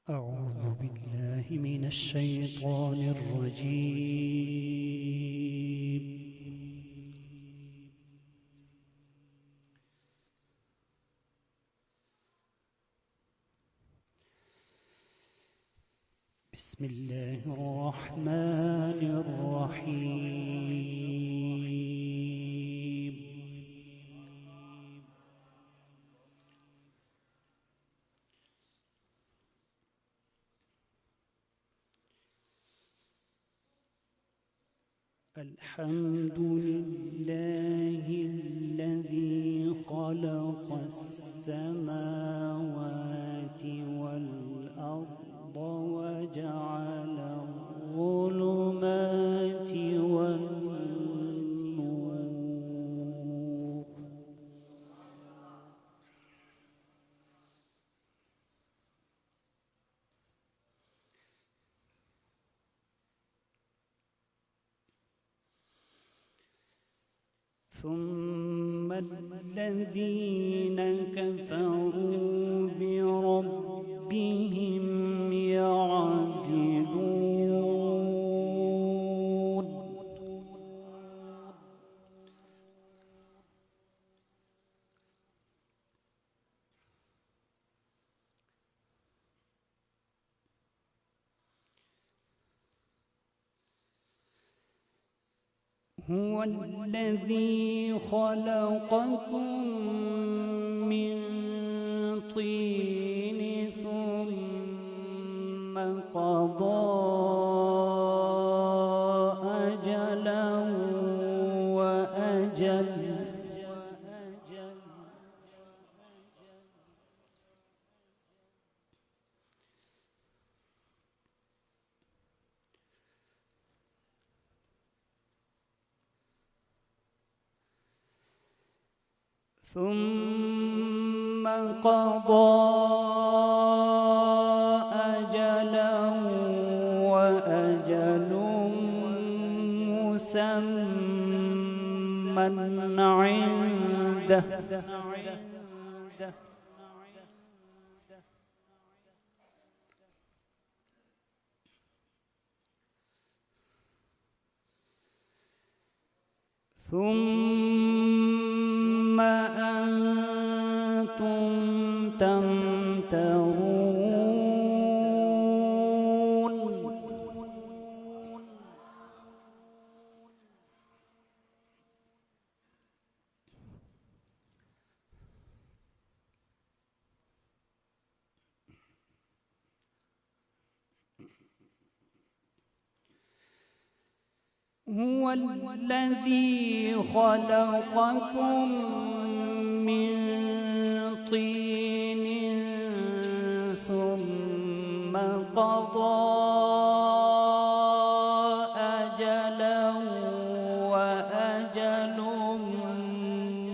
أعوذ بالله من الشيطان الرجيم. بسم الله الرحمن الرحيم. الحمد لله الذي خلق السماوات والأرض وجعل الظلمات والنور ثم الذين كفروا بربهم يعدلون هو الذي خلقكم من طين ثم قضى أجلا وأجل ثم قضى أجلا وأجل مسمى عنده ثم أنتم تمترون هو الذي خلقكم من طين ثم قضى أجلا وأجل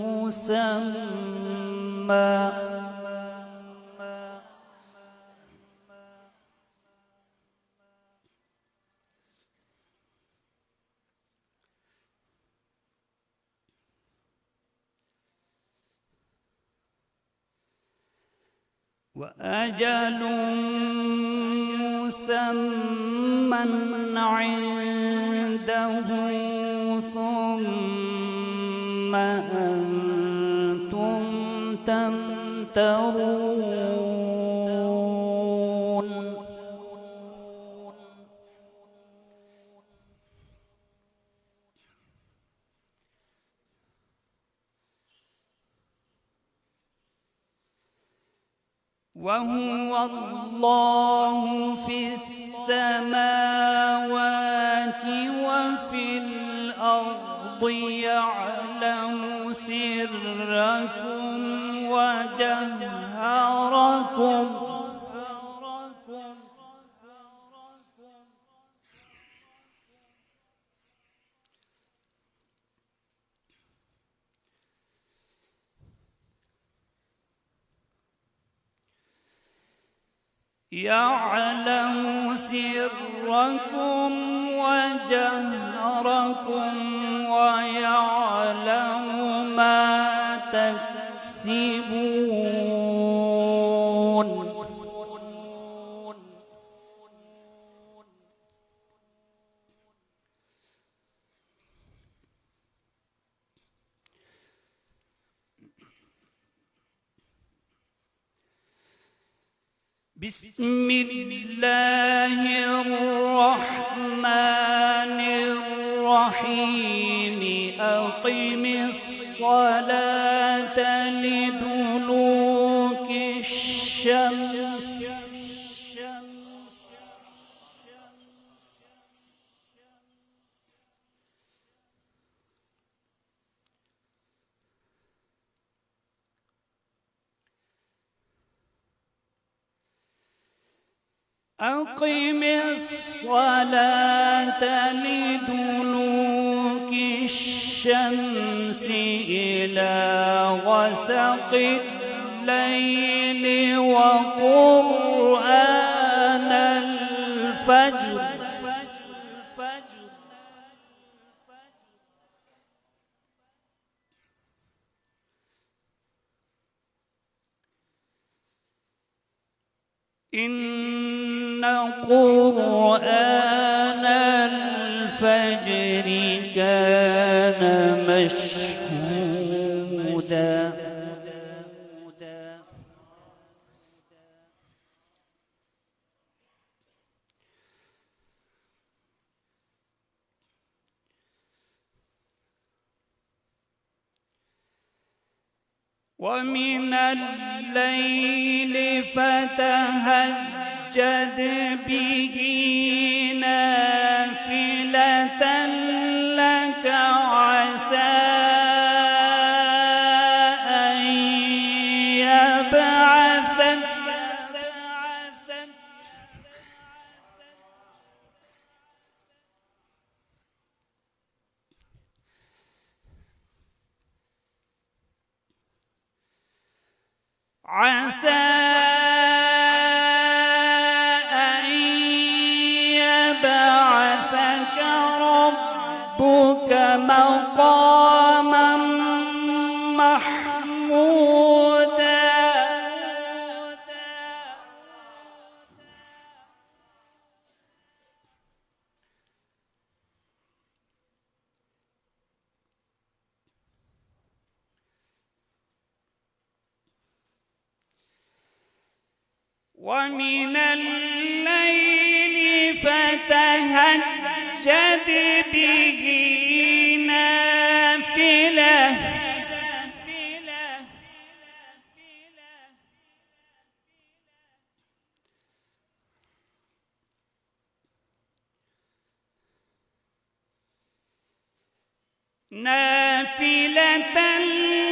مسمى وأجل مسمى عنده ثم أنتم تمترون وهو الله في السماوات وفي الأرض يعلم سركم وجهركم يعلم سركم وجهركم ويعلم ما تكسبون بسم الله الرحمن الرحيم أقم الصلاة لدلوك الشمس أقم الصلاة لدلوك الشمس إلى غسق الليل وقرآن الفجر إن قرآن الفجر كان مشهودا ومن الليل فتهجد به نافلة لك عسى أن يبعثك عسى أن يبعثك ربك مقاما محمودا ومن الليل فتهجد به نافلة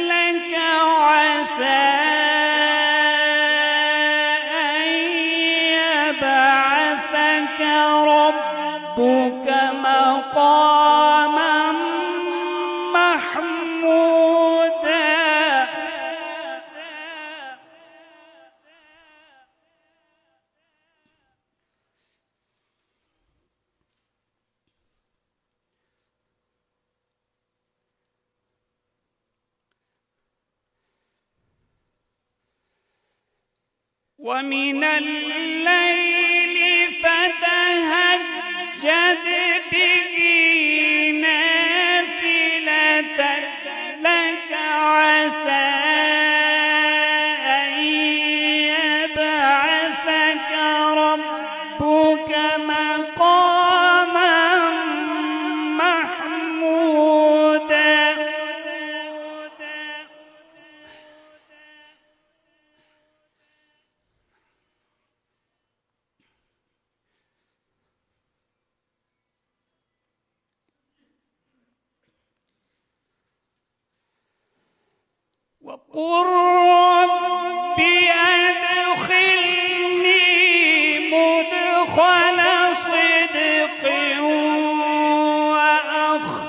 لك عسى ربك مقاما محمودا ومن الليل فتهجد به نافلة لك عسى أن يبعثك ربك مقاما محمودا وقل رب أدخلني مدخل صدق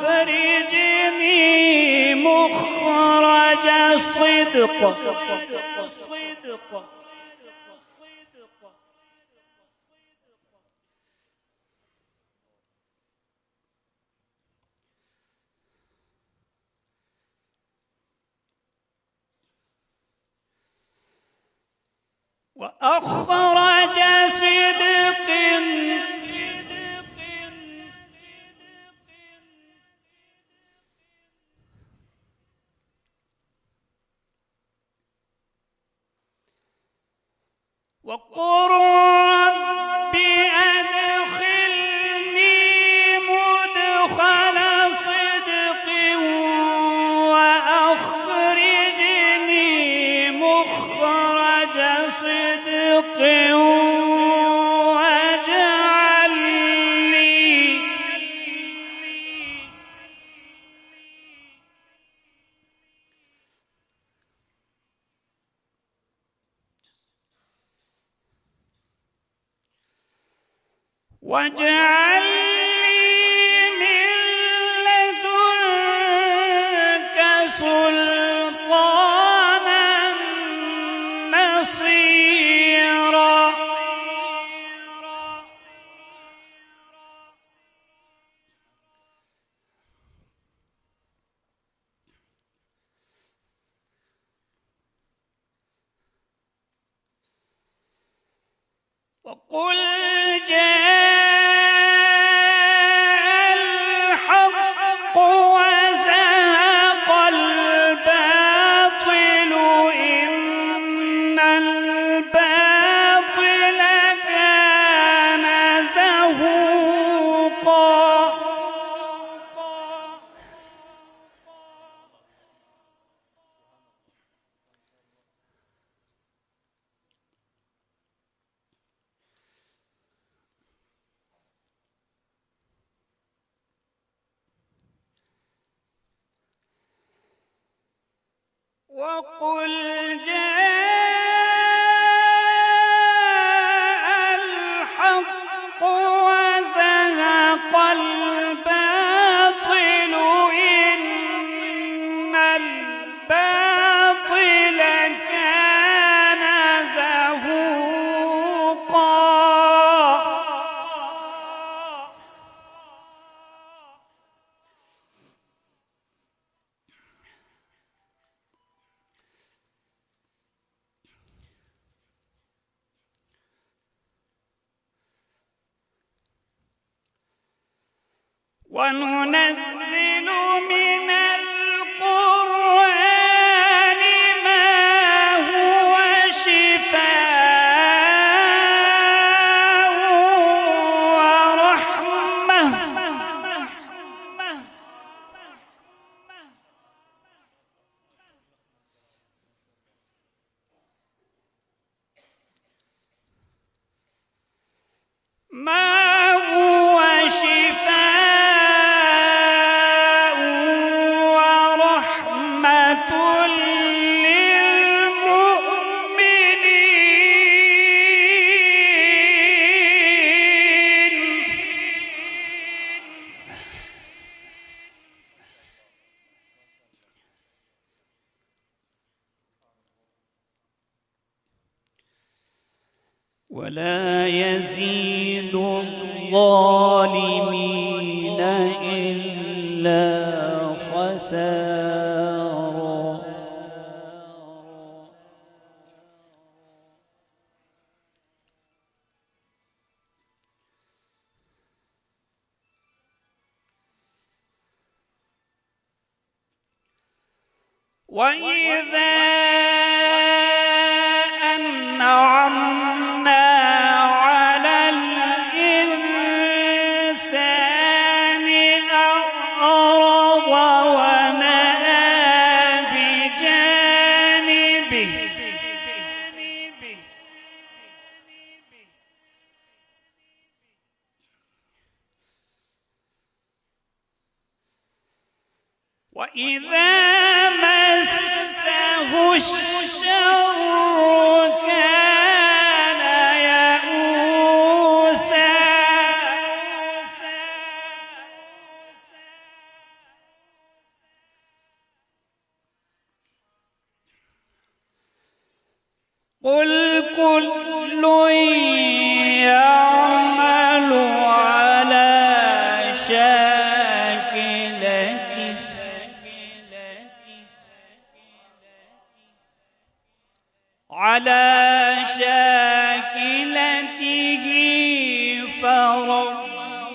وأخرجني مخرج صدق وأخرج صدق وقل واجعل لي من لدنك سلطانا نصيرا وقل جاء الحق وزهق الباطل إن الباطل كان زهوقا وقل جاء الحق وزهق الباطل إن الباطل كان زهوقا وننزل من القرآن ما هو شفاء ورحمة ولا يزيد الظالمين إلا خسارا وإذا أنعمنا على الإنسان أعرض ونأى بجانبه وإذا مسه الشر كان يئوسا قل كل يعمل على شاكلته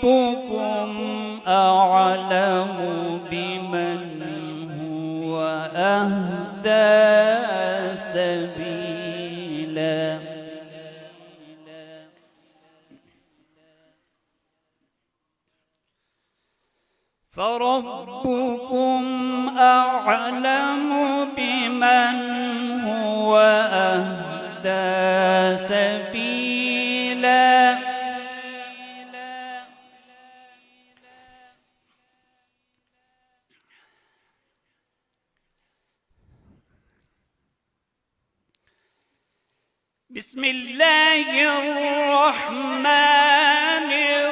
فربكم أعلم بمن هو أهدى سبيلا فربكم أعلم بمن هو أهدى سبيلا بسم الله الرحمن الرحيم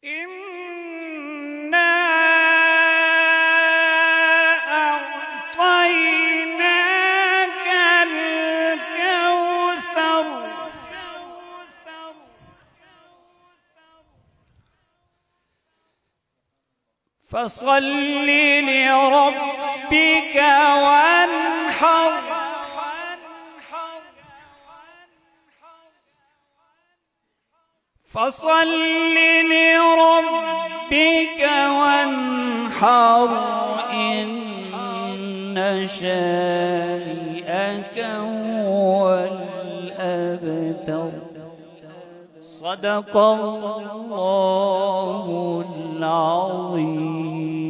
إنا أعطيناك الكوثر فصل لربك وانحر فصل لربك وانحر إن شانئك هو الأبتر صدق الله العظيم.